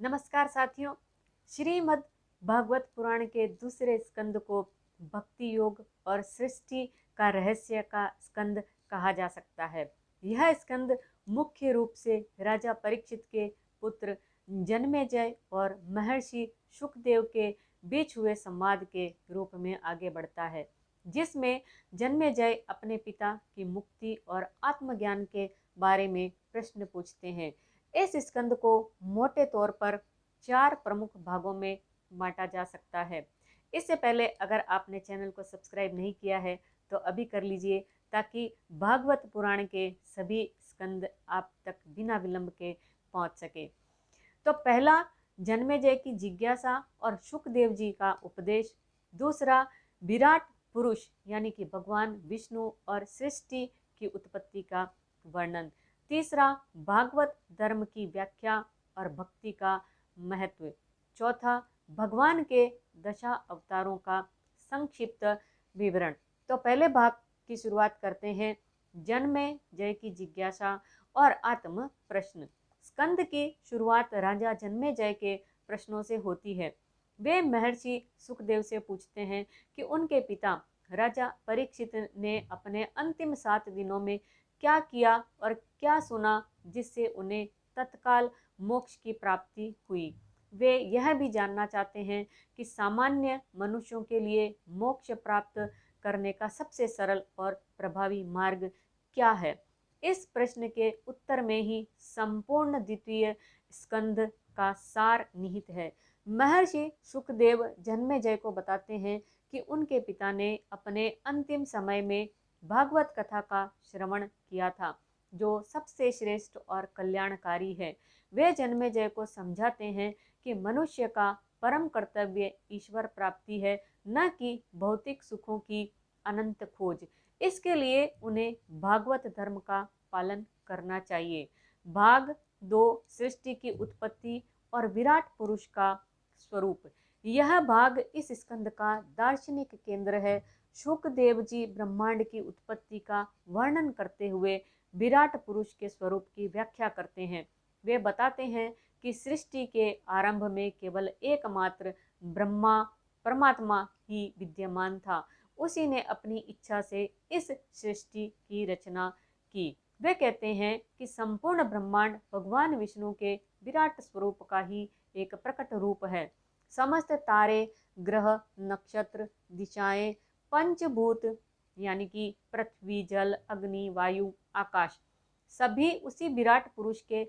नमस्कार साथियों, श्रीमद् भागवत पुराण के दूसरे स्कंद को भक्ति योग और सृष्टि का रहस्य का स्कंद कहा जा सकता है। यह स्कंद मुख्य रूप से राजा परीक्षित के पुत्र जन्मेजय और महर्षि शुकदेव के बीच हुए संवाद के रूप में आगे बढ़ता है, जिसमें जन्मेजय अपने पिता की मुक्ति और आत्मज्ञान के बारे में प्रश्न पूछते हैं। इस स्कंद को मोटे तौर पर 4 प्रमुख भागों में बांटा जा सकता है। इससे पहले अगर आपने चैनल को सब्सक्राइब नहीं किया है तो अभी कर लीजिए, ताकि भागवत पुराण के सभी स्कंद आप तक बिना विलंब के पहुंच सके। तो पहला, जन्मेजय की जिज्ञासा और शुकदेव जी का उपदेश। दूसरा, विराट पुरुष यानी कि भगवान विष्णु और सृष्टि की उत्पत्ति का वर्णन। तीसरा, भागवत धर्म की व्याख्या और भक्ति का महत्व। चौथा, भगवान के दशा अवतारों का संक्षिप्त विवरण। तो पहले भाग की शुरुआत करते हैं, जन्मेजय की जिज्ञासा और आत्म प्रश्न। स्कंद की शुरुआत राजा जन्मेजय के प्रश्नों से होती है। वे महर्षि सुखदेव से पूछते हैं कि उनके पिता राजा परीक्षित ने अपने अंतिम 7 दिनों में क्या किया और क्या सुना जिससे उन्हें तत्काल मोक्ष की प्राप्ति हुई। वे यह भी जानना चाहते हैं कि सामान्य मनुष्यों के लिए मोक्ष प्राप्त करने का सबसे सरल और प्रभावी मार्ग क्या है। इस प्रश्न के उत्तर में ही संपूर्ण द्वितीय स्कंद का सार निहित है। महर्षि सुखदेव जन्मेजय को बताते हैं कि उनके पिता ने अपने अंतिम समय में भागवत कथा का श्रवण किया था, जो सबसे श्रेष्ठ और कल्याणकारी है। वे जन्मेजय को समझाते हैं कि मनुष्य का परम कर्तव्य ईश्वर प्राप्ति है, न कि भौतिक सुखों की अनंत खोज। इसके लिए उन्हें भागवत धर्म का पालन करना चाहिए। भाग 2, सृष्टि की उत्पत्ति और विराट पुरुष का स्वरूप। यह भाग इस स्कंद का दार्शनिक केंद्र है। शुकदेव जी ब्रह्मांड की उत्पत्ति का वर्णन करते हुए विराट पुरुष के स्वरूप की व्याख्या करते हैं। वे बताते हैं कि सृष्टि के आरंभ में केवल एकमात्र ब्रह्मा परमात्मा ही विद्यमान था। उसी ने अपनी इच्छा से इस सृष्टि की रचना की। वे कहते हैं कि संपूर्ण ब्रह्मांड भगवान विष्णु के विराट स्वरूप का ही एक प्रकट रूप है। समस्त तारे, ग्रह, नक्षत्र, दिशाएं, पंचभूत यानी कि पृथ्वी, जल, अग्नि, वायु, आकाश, सभी उसी विराट पुरुष के